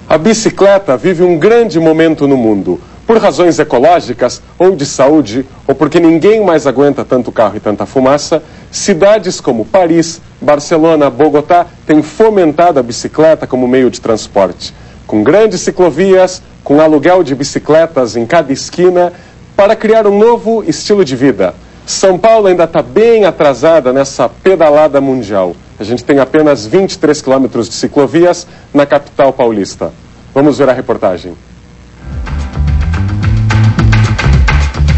A bicicleta vive um grande momento no mundo. Por razões ecológicas, ou de saúde, ou porque ninguém mais aguenta tanto carro e tanta fumaça, cidades como Paris, Barcelona, Bogotá têm fomentado a bicicleta como meio de transporte. Com grandes ciclovias, com aluguel de bicicletas em cada esquina, para criar um novo estilo de vida. São Paulo ainda está bem atrasada nessa pedalada mundial. A gente tem apenas 23 quilômetros de ciclovias na capital paulista. Vamos ver a reportagem.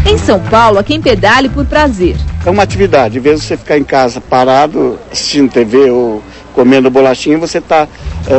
Em São Paulo, há quem pedale por prazer. É uma atividade, em vez de você ficar em casa parado, assistindo TV ou comendo bolachinha, você está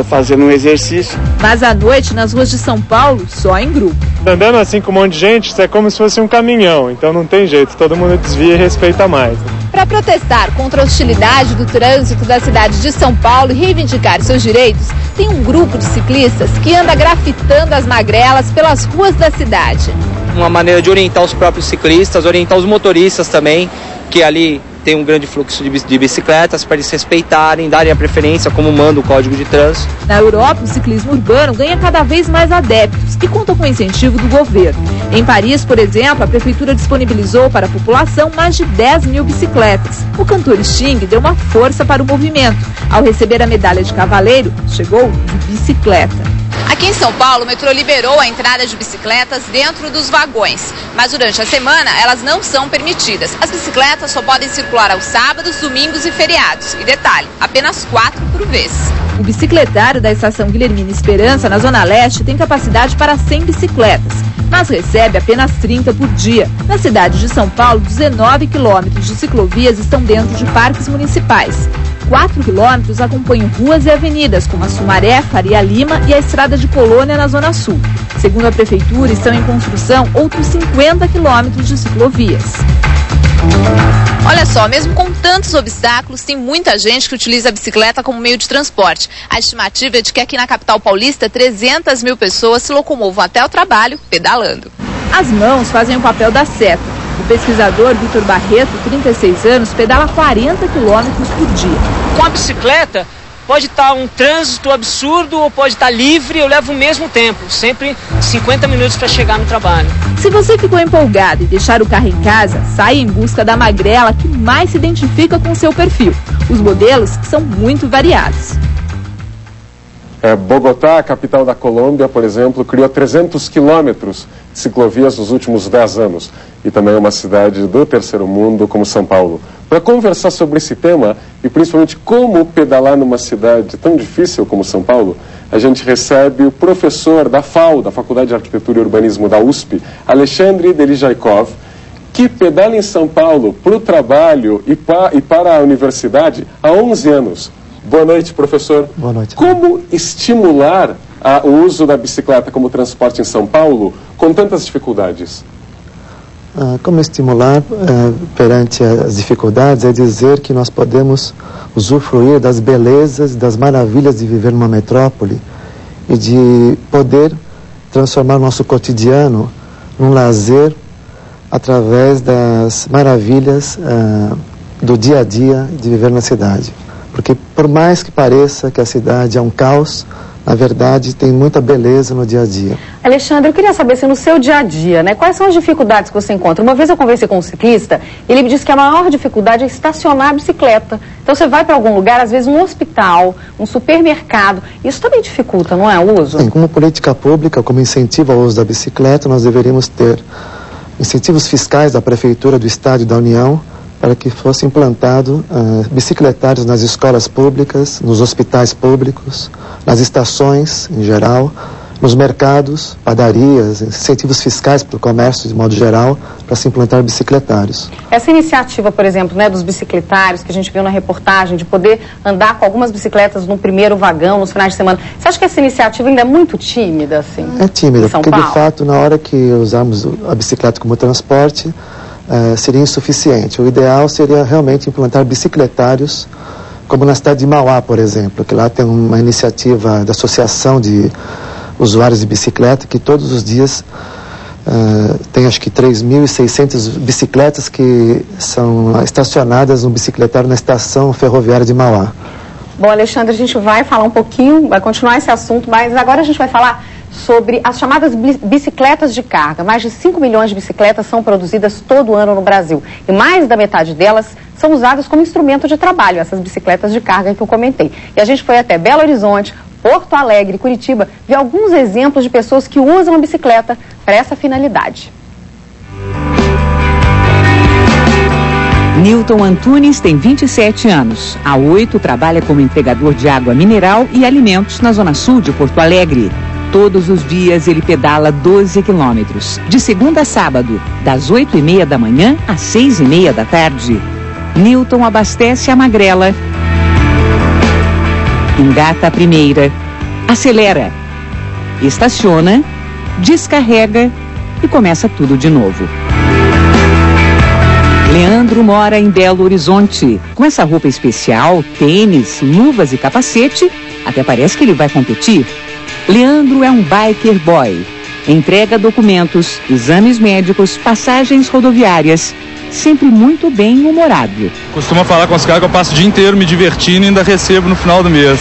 fazendo um exercício. Mas à noite, nas ruas de São Paulo, só em grupo. Andando assim com um monte de gente, isso é como se fosse um caminhão, então não tem jeito, todo mundo desvia e respeita mais. Para protestar contra a hostilidade do trânsito da cidade de São Paulo e reivindicar seus direitos, tem um grupo de ciclistas que anda grafitando as magrelas pelas ruas da cidade. Uma maneira de orientar os próprios ciclistas, orientar os motoristas também, que ali tem um grande fluxo de bicicletas, para eles respeitarem, darem a preferência como manda o Código de Trânsito. Na Europa, o ciclismo urbano ganha cada vez mais adeptos e conta com o incentivo do governo. Em Paris, por exemplo, a prefeitura disponibilizou para a população mais de 10 mil bicicletas. O cantor Sting deu uma força para o movimento. Ao receber a medalha de cavaleiro, chegou de bicicleta. Aqui em São Paulo, o metrô liberou a entrada de bicicletas dentro dos vagões, mas durante a semana elas não são permitidas. As bicicletas só podem circular aos sábados, domingos e feriados. E detalhe, apenas 4 por vez. O bicicletário da estação Guilhermina Esperança, na Zona Leste, tem capacidade para 100 bicicletas, mas recebe apenas 30 por dia. Na cidade de São Paulo, 19 quilômetros de ciclovias estão dentro de parques municipais. 4 quilômetros acompanham ruas e avenidas, como a Sumaré, Faria Lima e a Estrada de Colônia, na Zona Sul. Segundo a Prefeitura, estão em construção outros 50 quilômetros de ciclovias. Olha só, mesmo com tantos obstáculos, tem muita gente que utiliza a bicicleta como meio de transporte. A estimativa é de que aqui na capital paulista, 300 mil pessoas se locomovam até o trabalho pedalando. As mãos fazem o papel da seta. O pesquisador Vitor Barreto, 36 anos, pedala 40 quilômetros por dia. Com a bicicleta, pode estar um trânsito absurdo ou pode estar livre, eu levo o mesmo tempo, sempre 50 minutos para chegar no trabalho. Se você ficou empolgado em deixar o carro em casa, saia em busca da magrela que mais se identifica com o seu perfil. Os modelos são muito variados. Bogotá, a capital da Colômbia, por exemplo, criou 300 quilômetros de ciclovias nos últimos 10 anos. E também é uma cidade do terceiro mundo, como São Paulo. Para conversar sobre esse tema, e principalmente como pedalar numa cidade tão difícil como São Paulo, a gente recebe o professor da FAU, da Faculdade de Arquitetura e Urbanismo da USP, Alexandre Delijaikov, que pedala em São Paulo para o trabalho e para a universidade há 11 anos. Boa noite, professor. Boa noite. Como estimular o uso da bicicleta como transporte em São Paulo com tantas dificuldades? Como estimular perante as dificuldades é dizer que nós podemos usufruir das belezas, das maravilhas de viver numa metrópole e de poder transformar o nosso cotidiano num lazer através das maravilhas do dia a dia de viver na cidade. Porque por mais que pareça que a cidade é um caos, na verdade tem muita beleza no dia a dia. Alexandre, eu queria saber se no seu dia a dia, quais são as dificuldades que você encontra? Uma vez eu conversei com um ciclista, ele me disse que a maior dificuldade é estacionar a bicicleta. Então você vai para algum lugar, às vezes um hospital, um supermercado, isso também dificulta, não é, o uso? Sim, como política pública, como incentivo ao uso da bicicleta, nós deveríamos ter incentivos fiscais da Prefeitura, do Estado e da União, para que fosse implantado bicicletários nas escolas públicas, nos hospitais públicos, nas estações em geral, nos mercados, padarias, incentivos fiscais para o comércio de modo geral, para se implantar bicicletários. Essa iniciativa, por exemplo, dos bicicletários, que a gente viu na reportagem, de poder andar com algumas bicicletas no primeiro vagão, nos finais de semana, você acha que essa iniciativa ainda é muito tímida, assim? É tímida, porque de fato, na hora que usarmos a bicicleta como transporte, seria insuficiente. O ideal seria realmente implantar bicicletários, como na cidade de Mauá, por exemplo, que lá tem uma iniciativa da Associação de Usuários de Bicicleta, que todos os dias tem acho que 3.600 bicicletas que são estacionadas no bicicletário na estação ferroviária de Mauá. Bom, Alexandre, a gente vai falar um pouquinho, vai continuar esse assunto, mas agora a gente vai falar sobre as chamadas bicicletas de carga. Mais de 5 milhões de bicicletas são produzidas todo ano no Brasil. E mais da metade delas são usadas como instrumento de trabalho, essas bicicletas de carga que eu comentei. E a gente foi até Belo Horizonte, Porto Alegre, Curitiba, ver alguns exemplos de pessoas que usam a bicicleta para essa finalidade. Newton Antunes tem 27 anos. Há 8 trabalha como entregador de água mineral e alimentos na zona sul de Porto Alegre. Todos os dias ele pedala 12 quilômetros, de segunda a sábado, das 8h30 da manhã às 6h30 da tarde. Newton abastece a magrela, engata a primeira, acelera, estaciona, descarrega e começa tudo de novo. Leandro mora em Belo Horizonte. Com essa roupa especial, tênis, luvas e capacete, até parece que ele vai competir. Leandro é um biker boy. Entrega documentos, exames médicos, passagens rodoviárias. Sempre muito bem-humorado. Costumo falar com os caras que eu passo o dia inteiro me divertindo e ainda recebo no final do mês.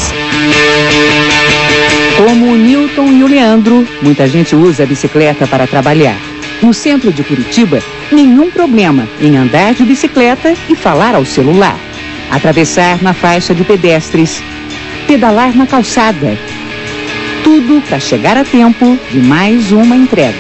Como o Newton e o Leandro, muita gente usa a bicicleta para trabalhar. No centro de Curitiba, nenhum problema em andar de bicicleta e falar ao celular. Atravessar na faixa de pedestres, pedalar na calçada. Tudo para chegar a tempo de mais uma entrega.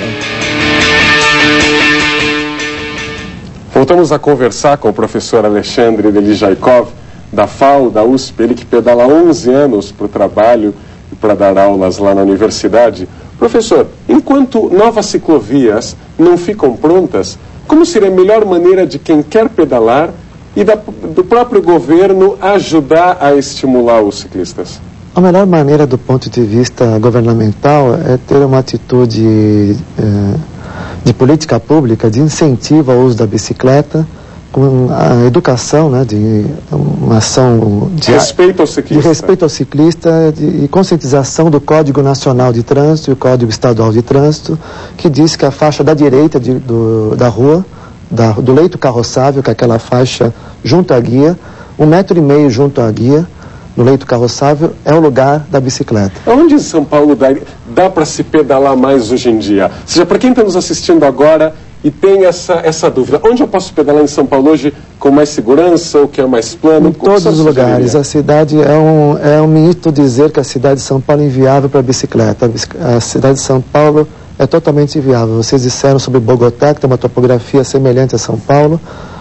Voltamos a conversar com o professor Alexandre Delijaikov, da FAO, da USP, ele que pedala há 11 anos para o trabalho e para dar aulas lá na universidade. Professor, enquanto novas ciclovias não ficam prontas, como seria a melhor maneira de quem quer pedalar e do próprio governo ajudar a estimular os ciclistas? A melhor maneira do ponto de vista governamental é ter uma atitude de política pública, de incentivo ao uso da bicicleta, com a educação, né, de uma ação de respeito ao ciclista, de respeito ao ciclista e conscientização do Código Nacional de Trânsito e o Código Estadual de Trânsito, que diz que a faixa da direita da rua, do leito carroçável, que é aquela faixa junto à guia, 1,5 metro junto à guia, no leito carroçável, é o lugar da bicicleta. Onde em São Paulo dá para se pedalar mais hoje em dia? Ou seja, para quem está nos assistindo agora e tem essa dúvida, onde eu posso pedalar em São Paulo hoje com mais segurança ou que é mais plano? Em todos os lugares. A cidade é um mito dizer que a cidade de São Paulo é inviável para a bicicleta. A cidade de São Paulo é totalmente inviável. Vocês disseram sobre Bogotá, que tem uma topografia semelhante a São Paulo.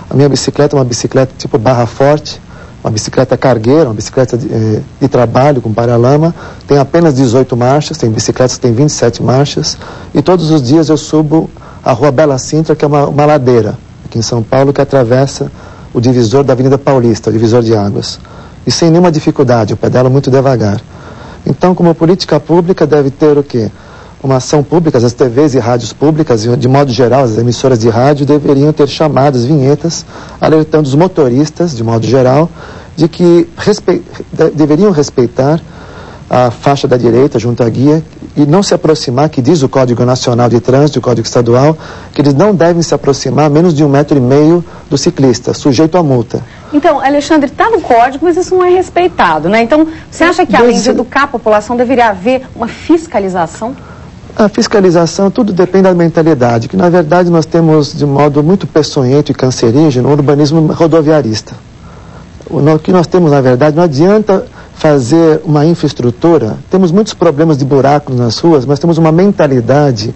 A minha bicicleta é uma bicicleta tipo barra forte, uma bicicleta cargueira, uma bicicleta de trabalho com paralama. Tem apenas 18 marchas, tem bicicletas que têm 27 marchas. E todos os dias eu subo a Rua Bela Sintra, que é uma ladeira aqui em São Paulo, que atravessa o divisor da Avenida Paulista, o divisor de águas. E sem nenhuma dificuldade, eu pedalo muito devagar. Então, como política pública, deve ter o quê? Uma ação pública, as TVs e rádios públicas, de modo geral, as emissoras de rádio deveriam ter chamadas, vinhetas, alertando os motoristas, de modo geral, de que deveriam respeitar a faixa da direita junto à guia e não se aproximar, que diz o Código Nacional de Trânsito, o Código Estadual, que eles não devem se aproximar a menos de 1,5 metro do ciclista, sujeito a multa. Então, Alexandre, está no Código, mas isso não é respeitado, né? Então, você acha que além de educar a população, deveria haver uma fiscalização? A fiscalização, tudo depende da mentalidade, que na verdade nós temos de modo muito peçonhento e cancerígeno o urbanismo rodoviarista. O que nós temos, na verdade, não adianta fazer uma infraestrutura. Temos muitos problemas de buracos nas ruas, mas temos uma mentalidade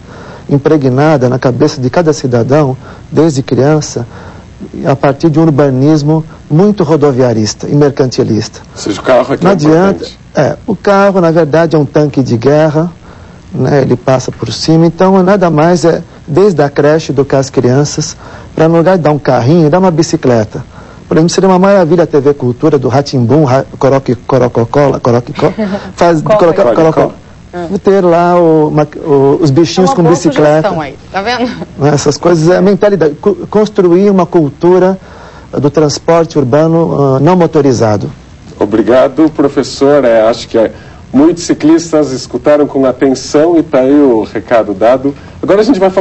impregnada na cabeça de cada cidadão, desde criança, a partir de um urbanismo muito rodoviarista e mercantilista. Ou seja, o carro aqui não é adianta. O carro, na verdade, é um tanque de guerra, né? Ele passa por cima, então nada mais desde a creche, educar as crianças, para no lugar de dar um carrinho, dar uma bicicleta. Por exemplo, seria uma maravilha a TV Cultura do Rá-Tim-Bum, ter lá os bichinhos com bicicleta. Aí, tá vendo? Essas coisas é a mentalidade. Construir uma cultura do transporte urbano não motorizado. Obrigado, professor. Acho que muitos ciclistas escutaram com atenção e está aí o recado dado. Agora a gente vai falar